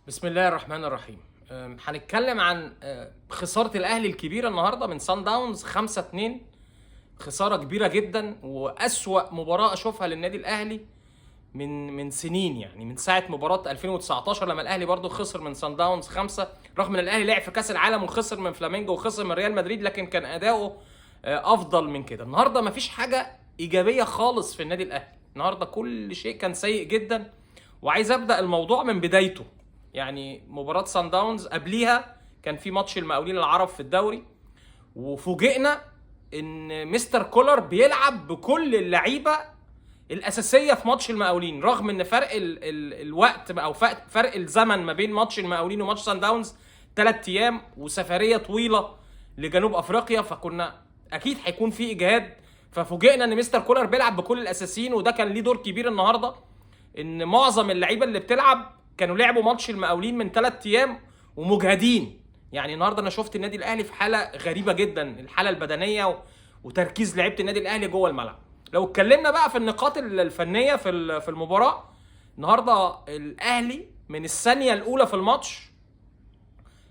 بسم الله الرحمن الرحيم. هنتكلم عن خسارة الأهلي الكبيرة النهاردة من سان داونز 5-2. خسارة كبيرة جدا وأسوأ مباراة أشوفها للنادي الأهلي من سنين، يعني من ساعة مباراة 2019 لما الأهلي برضو خسر من سان داونز 5. رغم إن الأهلي لعب في كأس العالم وخسر من فلامينجو وخسر من ريال مدريد، لكن كان أداؤه أفضل من كده. النهاردة مفيش حاجة إيجابية خالص في النادي الأهلي، النهاردة كل شيء كان سيء جدا. وعايز أبدأ الموضوع من بدايته. يعني مباراة سان داونز قبليها كان في ماتش المقاولين العرب في الدوري، وفوجئنا ان مستر كولر بيلعب بكل اللعيبه الاساسيه في ماتش المقاولين، رغم ان فرق الوقت او فرق الزمن ما بين ماتش المقاولين وماتش سان داونز 3 ايام وسفريه طويله لجنوب افريقيا، فكنا اكيد هيكون في اجهاد. ففوجئنا ان مستر كولر بيلعب بكل الاساسيين، وده كان ليه دور كبير النهارده، ان معظم اللعيبه اللي بتلعب كانوا لعبوا ماتش المقاولين من 3 ايام ومجهدين. يعني النهارده انا شفت النادي الاهلي في حاله غريبه جدا، الحاله البدنيه وتركيز لعيبه النادي الاهلي جوه الملعب. لو اتكلمنا بقى في النقاط الفنيه في المباراه النهارده، الاهلي من الثانيه الاولى في الماتش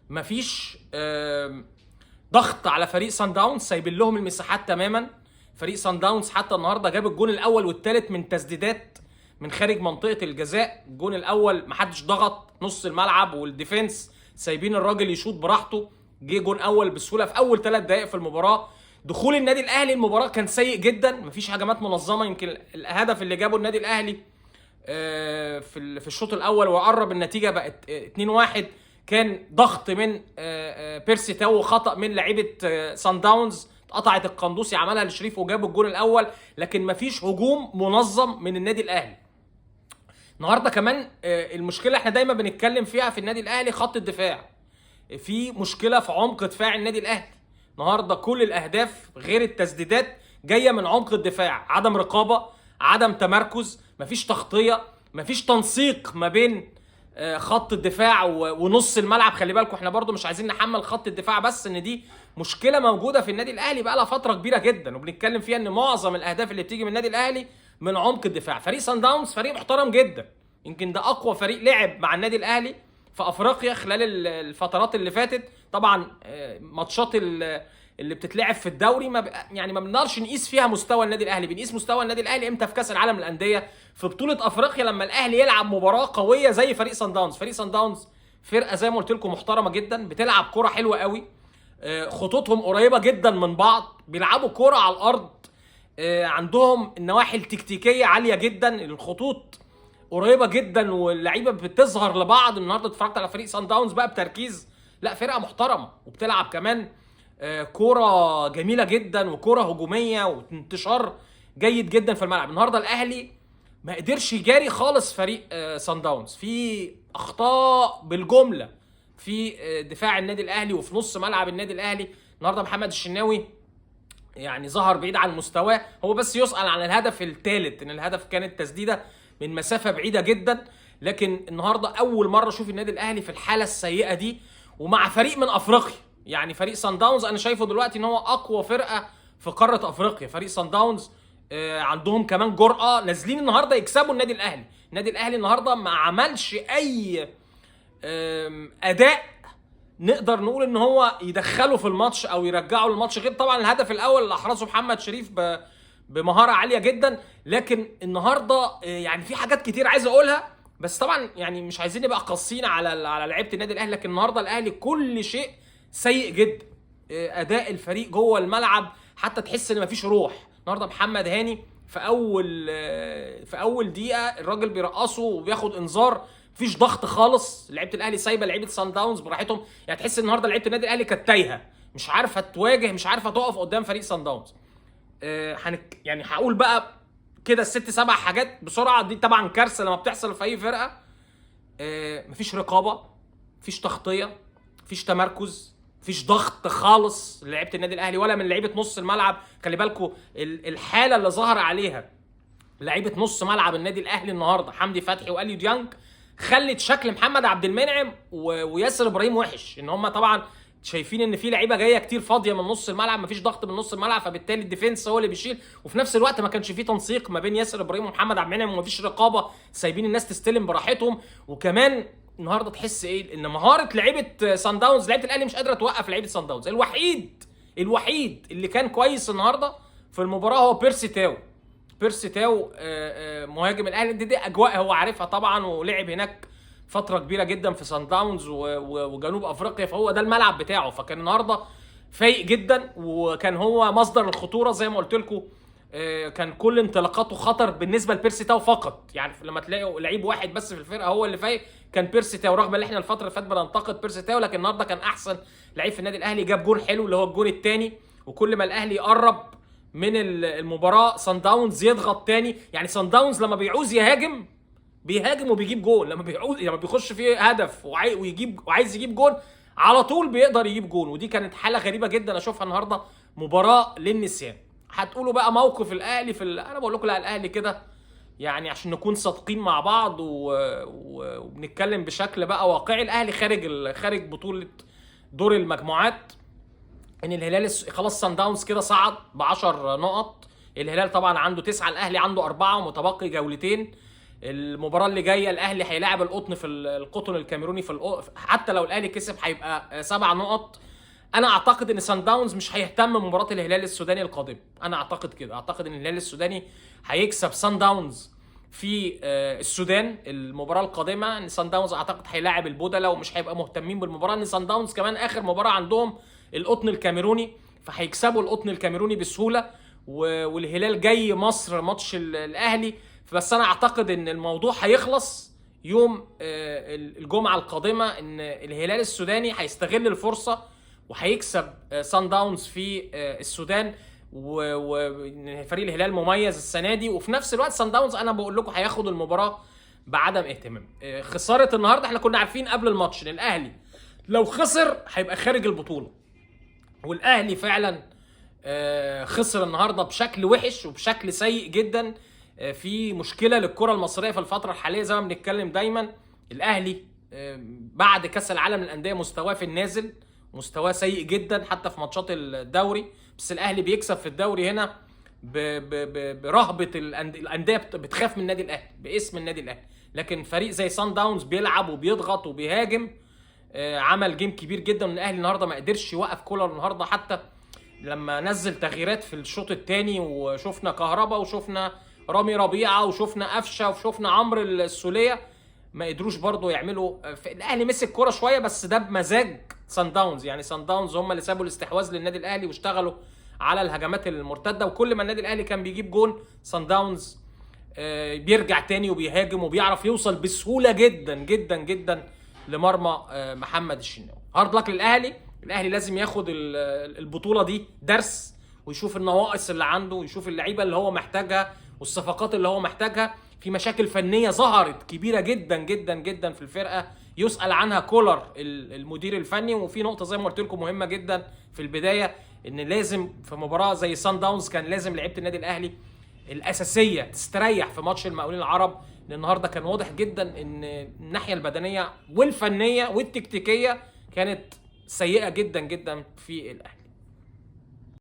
مفيش ضغط على فريق سان داونز، سايبين لهم المساحات تماما. فريق سان داونز حتى النهارده جاب الجون الاول والثالث من تسديدات من خارج منطقه الجزاء. الجون الاول محدش ضغط نص الملعب والديفنس، سايبين الراجل يشوط براحته. جه جون اول بسهوله في اول 3 دقائق في المباراه. دخول النادي الاهلي المباراه كان سيء جدا، مفيش هجمات منظمه. يمكن الهدف اللي جابه النادي الاهلي في الشوط الاول وقرب النتيجه بقت 2-1 كان ضغط من بيرسي تاو، وخطا من لعيبه سان داونز. اتقطعت القندوسي عملها لشريف وجاب الجون الاول، لكن مفيش هجوم منظم من النادي الاهلي. النهارده كمان المشكله احنا دايما بنتكلم فيها في النادي الاهلي، خط الدفاع. في مشكله في عمق دفاع النادي الاهلي. النهارده كل الاهداف غير التسديدات جايه من عمق الدفاع، عدم رقابه، عدم تمركز، مفيش تغطيه، مفيش تنسيق ما بين خط الدفاع ونص الملعب. خلي بالكم احنا برضو مش عايزين نحمل خط الدفاع بس، ان دي مشكله موجوده في النادي الاهلي بقى لها فتره كبيره جدا، وبنتكلم فيها ان معظم الاهداف اللي بتيجي من النادي الاهلي من عمق الدفاع. فريق سان داونز فريق محترم جدا، يمكن ده اقوى فريق لعب مع النادي الاهلي في افريقيا خلال الفترات اللي فاتت. طبعا ماتشات اللي بتتلعب في الدوري ما بنقدرش نقيس فيها مستوى النادي الاهلي. بنقيس مستوى النادي الاهلي امتى؟ في كاس العالم للانديه، في بطوله افريقيا، لما الاهلي يلعب مباراه قويه زي فريق سان داونز. فريق سان داونز فرقه زي ما قلت لكم محترمه جدا، بتلعب كره حلوه قوي، خطوطهم قريبه جدا من بعض، بيلعبوا كره على الارض، عندهم النواحي التكتيكيه عاليه جدا، الخطوط قريبه جدا واللعيبه بتظهر لبعض. النهارده اتفرجت على فريق سان داونز بقى بتركيز، لا فرقه محترمه وبتلعب كمان كوره جميله جدا وكوره هجوميه وانتشار جيد جدا في الملعب. النهارده الاهلي ما قدرش يجاري خالص فريق سان داونز، في اخطاء بالجمله في دفاع النادي الاهلي وفي نص ملعب النادي الاهلي. النهارده محمد الشناوي يعني ظهر بعيد عن مستواه، هو بس يسأل عن الهدف الثالث، ان الهدف كانت تسديده من مسافه بعيده جدا. لكن النهارده اول مره اشوف النادي الاهلي في الحاله السيئه دي، ومع فريق من افريقيا. يعني فريق سان داونز انا شايفه دلوقتي ان هو اقوى فرقه في قاره افريقيا. فريق سان داونز عندهم كمان جرأة، نازلين النهارده يكسبوا النادي الاهلي. النادي الاهلي النهارده ما عملش اي اداء نقدر نقول ان هو يدخله في الماتش او يرجعه للماتش، غير طبعا الهدف الاول اللي احرزه محمد شريف بمهاره عاليه جدا. لكن النهارده يعني في حاجات كتير عايز اقولها، بس طبعا يعني مش عايزين نبقى قاسيين على لعيبه النادي الاهلي. لكن النهارده الاهلي كل شيء سيء جدا، اداء الفريق جوه الملعب حتى تحس ان مفيش روح. النهارده محمد هاني في اول دقيقه الراجل بيرقصه وبياخد انذار، مفيش ضغط خالص. لعيبه الاهلي سايبه لعيبه سان داونز براحتهم، يعني تحس النهارده لعيبه النادي الاهلي كانت تايهه، مش عارفه تواجه، مش عارفه تقف قدام فريق سان داونز. يعني هقول بقى كده 6-7 حاجات بسرعه، دي طبعا كارثه لما بتحصل في اي فرقه. مفيش رقابه، مفيش تغطيه، مفيش تمركز، مفيش ضغط خالص لعيبه النادي الاهلي ولا من لعيبه نص الملعب. خلي بالكم الحاله اللي ظهر عليها لعيبه نص ملعب النادي الاهلي النهارده، حمدي فتحي واليو ديانج، خلت شكل محمد عبد المنعم وياسر ابراهيم وحش. ان هم طبعا شايفين ان في لعيبه جايه كتير فاضيه من نص الملعب، مفيش ضغط من نص الملعب، فبالتالي الديفنس هو اللي بيشيل. وفي نفس الوقت ما كانش فيه تنسيق ما بين ياسر ابراهيم ومحمد عبد المنعم، ومفيش رقابه، سايبين الناس تستلم براحتهم. وكمان النهارده تحس ايه ان مهاره لعيبه سان داونز، لعيبه الاهلي مش قادره توقف لعيبه سان داونز. الوحيد اللي كان كويس النهارده في المباراه هو بيرسي تاو. بيرسي تاو مهاجم الاهلي، دي اجواء هو عارفها طبعا، ولعب هناك فتره كبيره جدا في سان داونز وجنوب افريقيا، فهو ده الملعب بتاعه. فكان النهارده فايق جدا، وكان هو مصدر الخطوره زي ما قلت لكم. كان كل انطلاقاته خطر بالنسبه لبيرسي تاو فقط. يعني لما تلاقوا لعيب واحد بس في الفرقه هو اللي فايق كان بيرسي تاو، رغم ان احنا الفتره اللي فاتت بننتقد بيرسي تاو، لكن النهارده كان احسن لعيب في النادي الاهلي. جاب جون حلو اللي هو الجون الثاني، وكل ما الاهلي يقرب من المباراه سان داونز يضغط تاني. يعني سان داونز لما بيعوز يهاجم بيهاجم وبيجيب جون، لما بيخش فيه هدف وعايز يجيب جون على طول بيقدر يجيب جون. ودي كانت حاله غريبه جدا اشوفها النهارده، مباراه للنسيان. هتقولوا بقى موقف الاهلي انا بقول لكم لا، الاهلي كده يعني عشان نكون صادقين مع بعض وبنتكلم بشكل بقى واقعي، الاهلي خارج بطوله دور المجموعات. ان الهلال خلاص سان داونز كده صعد ب10 نقط، الهلال طبعا عنده 9، الاهلي عنده 4 ومتبقي جولتين. المباراه اللي جايه الاهلي هيلاعب القطن في القطن الكاميروني حتى لو الاهلي كسب هيبقى 7 نقط. انا اعتقد ان سان داونز مش هيهتم بمباراه الهلال السوداني القادمه، انا اعتقد كده، اعتقد ان الهلال السوداني هيكسب سان داونز في السودان المباراه القادمه. ان سان داونز اعتقد هيلاعب البودلة ومش هيبقى مهتمين بالمباراه، ان سان داونز كمان اخر مباراه عندهم القطن الكاميروني، فهيكسبوا القطن الكاميروني بسهوله. والهلال جاي مصر ماتش الاهلي، بس انا اعتقد ان الموضوع هيخلص يوم الجمعه القادمه، ان الهلال السوداني هيستغل الفرصه وهيكسب سان داونز في السودان. وفريق الهلال مميز السنه دي، وفي نفس الوقت سان داونز انا بقول لكم هياخد المباراه بعدم اهتمام. خساره النهارده احنا كنا عارفين قبل الماتش ان الاهلي لو خسر هيبقى خارج البطوله، والاهلي فعلا خسر النهارده بشكل وحش وبشكل سيء جدا. في مشكله للكره المصريه في الفتره الحاليه زي ما بنتكلم دايما. الاهلي بعد كاس العالم للانديه مستواه في النازل، مستواه سيء جدا حتى في ماتشات الدوري، بس الاهلي بيكسب في الدوري هنا برهبه الانديه بتخاف من النادي الاهلي باسم النادي الاهلي. لكن فريق زي سان داونز بيلعب وبيضغط وبيهاجم، عمل جيم كبير جدا من الاهلي النهارده، ما قدرش يوقف كولر النهارده حتى لما نزل تغييرات في الشوط الثاني، وشفنا كهربا وشفنا رامي ربيعه وشفنا قفشه وشفنا عمرو السوليه، ما قدروش برضو يعملوا. الاهلي مسك كوره شويه بس ده بمزاج سان داونز. يعني سان داونز هم اللي سابوا الاستحواذ للنادي الاهلي واشتغلوا على الهجمات المرتده، وكل ما النادي الاهلي كان بيجيب جون سان داونز بيرجع تاني وبيهاجم وبيعرف يوصل بسهوله جدا جدا جدا لمرمى محمد الشناوي. هارد لك للاهلي، الاهلي لازم ياخد البطوله دي درس، ويشوف النواقص اللي عنده، ويشوف اللعيبه اللي هو محتاجها والصفقات اللي هو محتاجها. في مشاكل فنيه ظهرت كبيره جدا جدا جدا في الفرقه يسال عنها كولر المدير الفني. وفي نقطه زي ما قلت لكم مهمه جدا في البدايه، ان لازم في مباراه زي سان داونز كان لازم لعيبه النادي الاهلي الاساسيه تستريح في ماتش المقاولين العرب، لان النهارده كان واضح جدا ان الناحيه البدنيه والفنيه والتكتيكيه كانت سيئه جدا جدا في الاهلي.